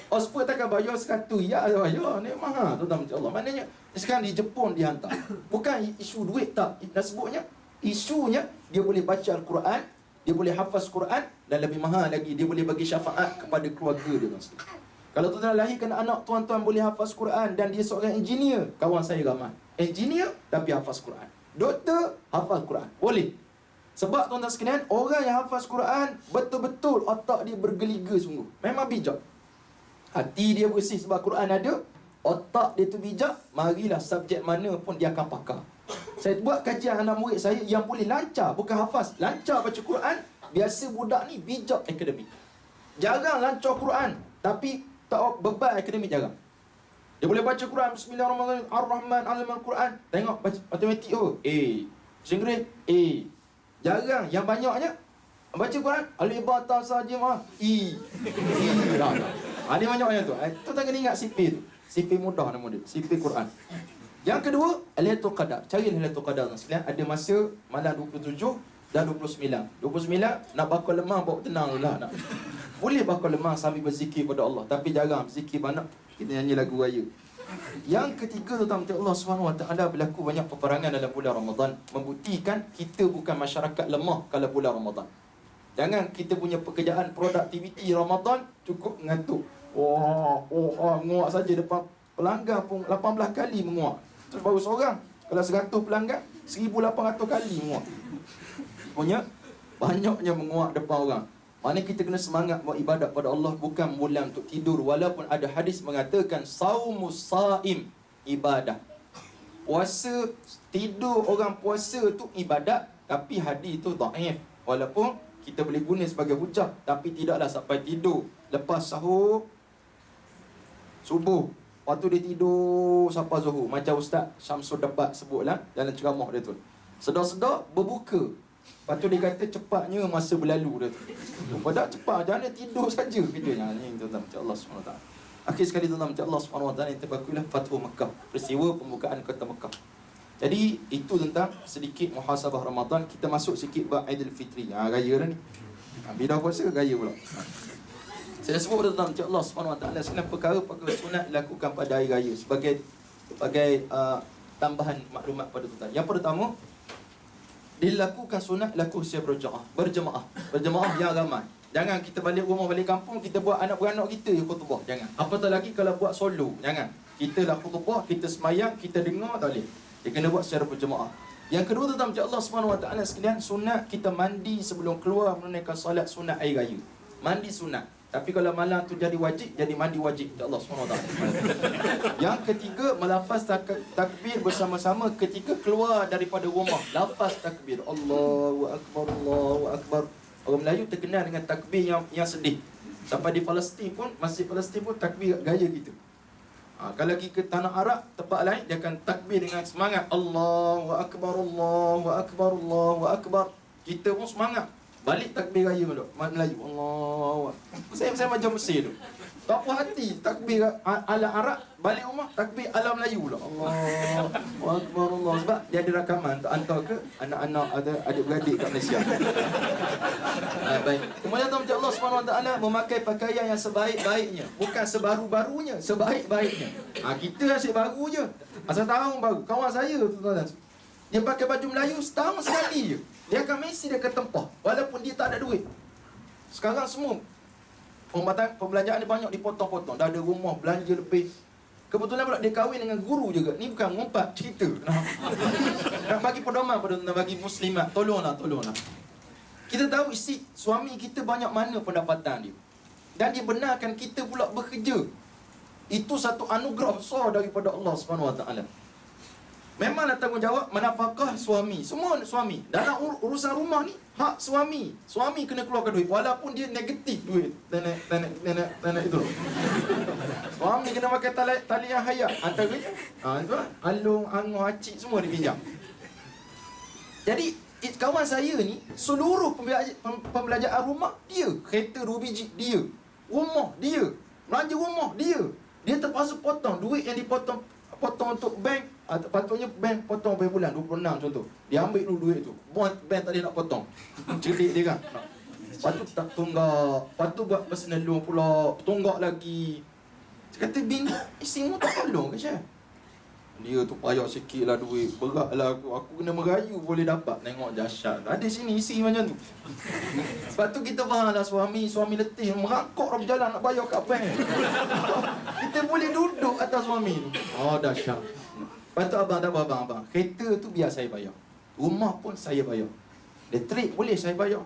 Oxford takkan bayar 100 ya bayar ni mahal tuan-tuan Allah. Maknanya sekarang di Jepun dia hantar. Bukan isu duit tak. Nak sebutnya isunya dia boleh baca Al-Quran, dia boleh hafaz Quran, dan lebih mahal lagi dia boleh bagi syafaat kepada keluarga dia tuan. Kalau tuan-tuan lahirkan anak tuan-tuan boleh hafaz Quran dan dia seorang engineer, kawan saya ramai. Engineer tapi hafaz Quran. Doktor hafaz Quran. Boleh. Sebab tuan-tuan sekalian, orang yang hafaz Quran, betul-betul otak dia bergeliga sungguh. Memang bijak. Hati dia bersih sebab Quran ada. Otak dia tu bijak. Marilah subjek mana pun dia akan pakar. Saya buat kajian anak murid saya yang boleh lancar, bukan hafaz, lancar baca Quran. Biasa budak ni bijak akademik. Jarang lancar Quran, tapi tak beban akademik jarang. Dia boleh baca Quran, Bismillahirrahmanirrahim, Ar-Rahman, Al Quran. Tengok baca matematik apa? A. Bahasa A. Jarang, yang banyaknya baca Quran, alif ba ta sa jim ah. I. Dah. Ada banyaknya tu. Tu tak kena ingat CP tu. CP mudah nama dia, CP Quran. Yang kedua, Lailatul Qadar. Cari Lailatul Qadar sekalian. Ada masa malam 27 dan 29. 29 nak bakal lemah bawa tenang lah nak. Boleh bakal lemah sambil berzikir pada Allah, tapi jarang berzikir banyak kita nyanyi lagu raya. Yang ketiga, tuan-tuan, Allah SWT berlaku banyak peperangan dalam bulan Ramadan, membuktikan kita bukan masyarakat lemah kalau bulan Ramadan. Jangan kita punya pekerjaan produktiviti Ramadan cukup mengantuk. Menguak saja depan pelanggan pun 18 kali menguak. Terus baru seorang. Kalau 100 pelanggan, 1800 kali menguak. Punya banyaknya menguak depan orang. Mana kita kena semangat buat ibadat pada Allah, bukan bulan untuk tidur. Walaupun ada hadis mengatakan saumus saim ibadah. Puasa, tidur orang puasa tu ibadat, tapi hadis tu dhaif. Walaupun kita boleh guna sebagai hujah, tapi tidaklah sampai tidur lepas sahur subuh. Lepas tu dia tidur sampai zuhur. Macam Ustaz Syamsul Dabat sebutlah dalam ceramah dia tu. Sedar-sedar berbuka. Lepas tu dia kata cepatnya masa berlalu dia tu. Padahal cepat, jangan tidur saja kerjanya. Ini tuan-tuan, macam Allah SWT. Akhir sekali tuan-tuan, macam Allah SWT yang terbakulah Fathu Makkah, peristiwa pembukaan kota Makkah. Jadi itu tentang sedikit muhasabah Ramadan. Kita masuk sikit buat Aidilfitri. Raya dah ni. Bila puasa raya pula. Saya sebut tentang macam Allah SWT sebenarnya perkara-perkara sunat dilakukan pada hari raya sebagai tambahan maklumat pada tuan-tuan. Yang pertama, dilakukan sunat laku secara berjemaah yang ramai. Jangan kita balik rumah, balik kampung, kita buat anak beranak kita yang khutbah. Jangan. Apatah lagi kalau buat solo. Jangan. Kita lah khutbah, kita semayang, kita dengar, tak boleh. Dia kena buat secara berjemaah. Yang kedua tentang macam Allah SWT sekalian, sunat kita mandi sebelum keluar menunaikan solat sunat air raya. Mandi sunat. Tapi kalau malam tu jadi wajib, jadi mandi wajib. Allah SWT. Yang ketiga, melafaz takbir bersama-sama ketika keluar daripada rumah. Lafaz takbir. Allahu Akbar, Allahu Akbar. Orang Melayu terkenal dengan takbir yang sedih. Sampai di Palestin pun, Masjid Palestin pun takbir gaya gitu. Kalau pergi ke tanah Arab, tempat lain, dia akan takbir dengan semangat. Allahu Akbar, Allahu Akbar, Allahu Akbar. Kita pun semangat. Balik takbir raya tu, Melayu. Allah. Saya macam Mesir tu. Tak puas hati takbir ala Arab, balik rumah takbir ala Melayu pula. Allah Akbar, Allah. Sebab dia ada rakaman untuk hantar ke anak-anak ada adik-beradik kat Malaysia. Baik. Kemudian Allah SWT memakai pakaian yang sebaik-baiknya, bukan sebaru-barunya, sebaik-baiknya. Kita asyik baru je. Asal tahun baru. Kawan saya tuan-tuan, dia pakai baju Melayu setahun sekali je. Dia akan mesti dia ke tempah walaupun dia tak ada duit. Sekarang semua pembelanjaan dia banyak dipotong-potong. Dah ada rumah, belanja lebih. Kebetulan pula dia kahwin dengan guru juga. Ni bukan ngumpat, cerita. Nak bagi pedoman pada tuan, bagi muslimat. Tolonglah. Kita tahu suami kita banyak mana pendapatan dia. Dan dia benarkan kita pula bekerja. Itu satu anugerah besar daripada Allah SWT. Memanglah tanggungjawab menafkah suami. Semua suami. Dalam urusan rumah ni, hak suami. Suami kena keluarkan duit. Walaupun dia negatif duit. Nenek itu. Suami kena pakai talian hayat. Antaranya, alung, angoh, acik semua dipinjam. Jadi, kawan saya ni, seluruh pembelanjaan rumah, dia. Kereta 2 biji, dia. Rumah, dia. Belanja rumah, dia. Dia terpaksa potong. Duit yang potong untuk bank. Patutnya bank potong per bulan 26 contoh. Dia ambil dulu duit tu. Bank tak ada nak potong. Cerdik dia kan. Lepas tu tak tunggak. Lepas tu buat personal loan pula. Tunggak lagi. Saya kata bini, isteri mu tak tolong ke Syekh? Dia tu payah sikit lah duit. Berat lah aku kena merayu boleh dapat. Tengok dahsyat. Ada sini isteri macam tu. Sebab tu kita faham lah suami letih. Merangkak dah berjalan nak bayar kat bank. Kita boleh duduk atas suami tu. Dahsyat. Lepas tu abang. Kereta tu biar saya bayar. Rumah pun saya bayar. Elektrik boleh saya bayar.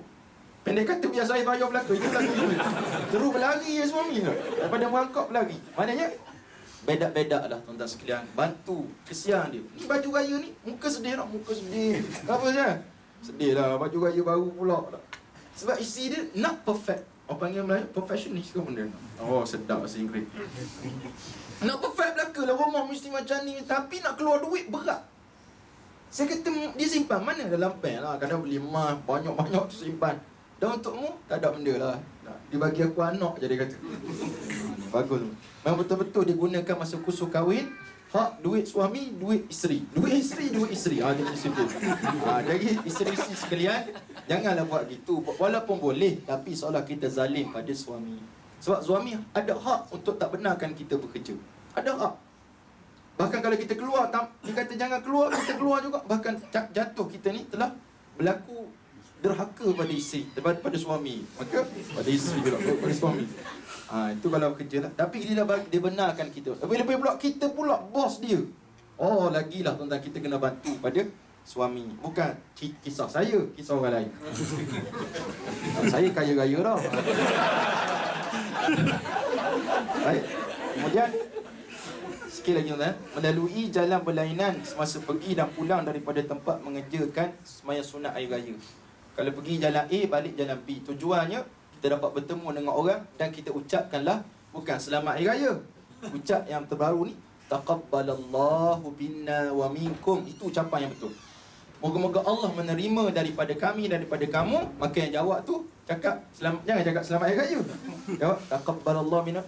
Pendek kata biar saya bayar belaka. Itu belaka juga. Terus berlari ya suami tu. Daripada merangkap berlari. Maknanya bedak-bedak lah tuan-tuan sekalian. Bantu. Kesian dia. Ni baju raya ni. Muka sedih tak? Muka sedih. Apa saja? Sedih lah. Baju raya baru pula tak? Sebab isi dia nak perfect. Orang panggil Melayu perfectionist ke benda. Oh sedap bahasa Inggeris. Nak perfect belaka lah. Rumah mesti macam ni. Tapi nak keluar duit berat. Saya kata dia simpan mana dalam pen lah. Kadang beli emas banyak-banyak tu simpan. Dan untukmu tak ada benda lah. Dia bagi aku anak je dia kata. Bagus tu. Memang betul-betul dia gunakan masa kursus kahwin. Hak duit suami, duit isteri. Duit isteri, duit isteri. Dia simpan. Jadi isteri-isteri sekalian, janganlah buat gitu. Walaupun boleh, tapi seolah kita zalim pada suami. Sebab suami ada hak untuk tak benarkan kita bekerja. Ada hak. Bahkan kalau kita keluar, dia kata jangan keluar, kita keluar juga. Bahkan jatuh kita ni telah berlaku derhaka pada isteri, pada suami. Maka pada isteri pula, pada suami. Itu kalau kerja lah. Tapi dia benarkan kita. Lebih-lebih pula kita pula bos dia. Oh lagilah tuan-tuan, kita kena bantu pada suami. Bukan kisah saya, kisah orang lain. Saya kaya-kaya dah. Baik. Kemudian sikit lagi tuan-tuan, melalui jalan berlainan semasa pergi dan pulang daripada tempat mengerjakan sembahyang sunat air raya. Kalau pergi jalan A, balik jalan B. Tujuannya kita dapat bertemu dengan orang dan kita ucapkanlah bukan selamat hari raya. Ucap yang terbaru ni, taqabbalallahu binna wa minkum. Itu ucapan yang betul. Moga-moga Allah menerima daripada kami, daripada kamu. Maka yang jawab tu cakap jangan cakap selamat hari raya. Jawab taqabbalallahu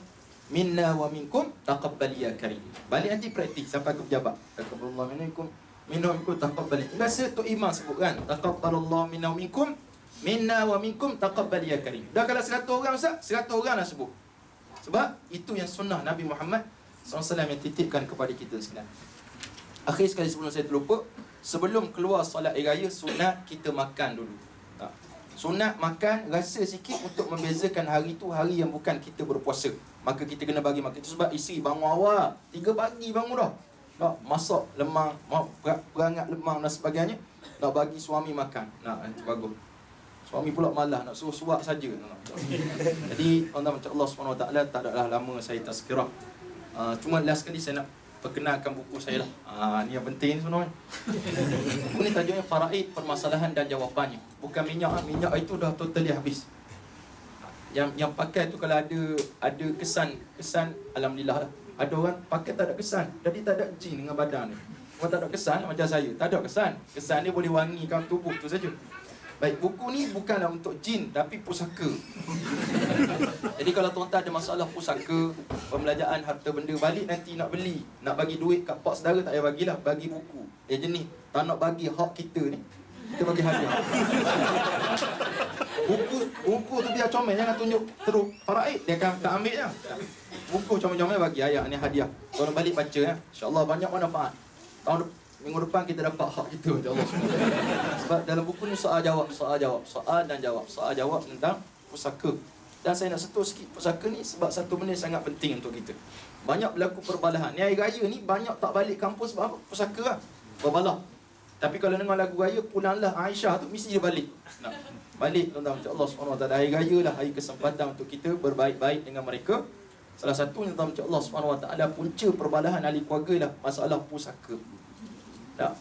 minna wa minkum taqabbal ya karim. Balik nanti praktis sampai ke pejabat. Taqabbalallahu minkum minkum taqabbal. Biasa Tok Imam sebut kan, taqabbalallahu minna wa minkum taqabbal ya karim. Dah kalau 100 orang Ustaz, 100 orang lah sebut. Sebab itu yang sunnah Nabi Muhammad SAW yang titipkan kepada kita sekalian. Akhir sekali sebelum saya terlupa, sebelum keluar solat air raya, sunat kita makan dulu. Sunat makan rasa sikit untuk membezakan hari tu hari yang bukan kita berpuasa. Maka kita kena bagi makan. Itu sebab isteri bangun awal 3 pagi bangun dah. Nak masak lemang, perangat lemang dan sebagainya, nak bagi suami makan. Itu bagus. Suami pula malas nak suruh suap saja. Jadi tuan-tuan macam Allah SWT, tak adalah lama saya tazkirah. Cuma last kali saya nak perkenalkan buku saya lah. Ni yang penting sebenarnya. Buku ni tajuknya Faraid, Permasalahan dan Jawapannya. Bukan minyak. Minyak itu dah totally habis. Yang pakai tu kalau ada kesan alhamdulillah lah. Ada orang pakai tak ada kesan, jadi tak ada jin dengan badan ni. Orang tak ada kesan macam saya, tak ada kesan. Kesan dia boleh wangikan tubuh tu saja. Baik, buku ni bukanlah untuk jin tapi pusaka. Jadi kalau tuan-tuan ada masalah pusaka, pembelajaran harta benda, balik nanti nak beli, nak bagi duit kat pak saudara, tak payah bagilah, bagi buku. Jenis tak nak bagi hak kita ni, kita bagi hadiah. Buku tu biar comel, jangan tunjuk terus Faraid, dia akan tak ambil je. Buku comel-comel bagi ayah ni hadiah. Kalau balik baca ya, insya-Allah banyak manfaat. Minggu depan kita dapat hak kita, insya-Allah. Sebab dalam buku ni soal jawab tentang pusaka. Dan saya nak sentuh sikit pusaka ni sebab satu benda sangat penting untuk kita. Banyak berlaku perbalahan. Ni hari raya ni banyak tak balik kampus sebab apa? Pusaka lah. Berbalah. Tapi kalau dengar lagu raya, pulanglah Aisyah tu mesti dia balik. Balik tuan-tuan, Allah SWT. Hari raya lah hari kesempatan untuk kita berbaik-baik dengan mereka. Salah satunya tuan-tuan, Allah SWT, punca perbalahan ahli keluarga lah masalah pusaka.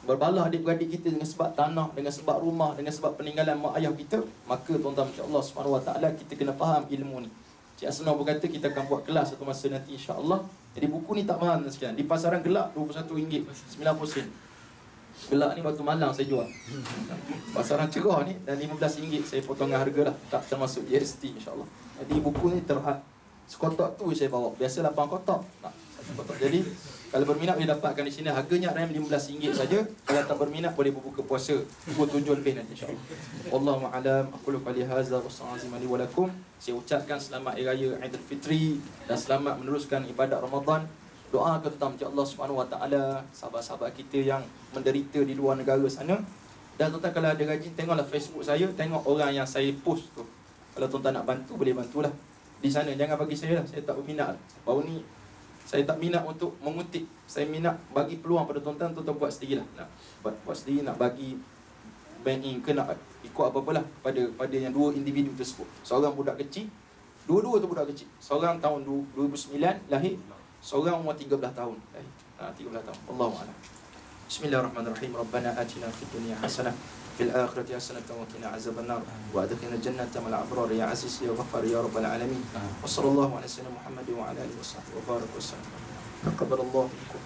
Berbalah adik-beradik kita dengan sebab tanah, dengan sebab rumah, dengan sebab peninggalan mak ayah kita. Maka tuan-tuan, Allah SWT, kita kena faham ilmu ni. Cik Asnah berkata kita akan buat kelas satu masa nanti insya-Allah. Jadi buku ni tak mahal sekian. Di pasaran gelap RM21, 90 sen. Gelak ni waktu malang saya jual. Pasaran cerah ni dan RM15 saya potongan harga lah, tak termasuk GST insya-Allah. Jadi buku ni terhad. Sekotak tu saya bawa. Biasa 8 kotak. Satu kotak. Jadi kalau berminat boleh dapatkan di sini. Harganya RM15 saja. Kalau tak berminat boleh berbuka puasa pukul 7 lebih nanti insya-Allah. Wallahu a'lam. Aqulu qali hadza wa sallallahu wa lakum. Saya ucapkan selamat hari raya Aidilfitri dan selamat meneruskan ibadat Ramadan. Doa ke tuan-tuan Allah Subhanahu Wa Taala, sahabat-sahabat kita yang menderita di luar negara sana. Dan tuan-tuan kalau ada rajin tengoklah Facebook saya, tengok orang yang saya post tu. Kalau tuan-tuan nak bantu boleh bantulah di sana. Jangan bagi saya lah, saya tak berminat. Baru ni saya tak minat untuk mengutip. Saya minat bagi peluang pada tuan-tuan buat sendirilah. Nak buat sendiri, nak bagi bank in ke nak ikut apa-apalah pada yang dua individu tersebut. Seorang budak kecil, dua-dua tu budak kecil. Seorang tahun 2009 lahir, seorang umur 13 tahun lahir. 13 tahun. Allahu a'lam. Bismillahirrahmanirrahim. Rabbana atina fid dunya hasanah fil akhirati hasanah wa qina azaban nar wa adkhilna jannata ma'al abrar ya aziz ya ghaffar ya rabbal alamin. Wa sallallahu ala sayyidina Muhammad wa ala alihi wa sahbihi wa baraka wa sallam. Taqabbalallahu minkum.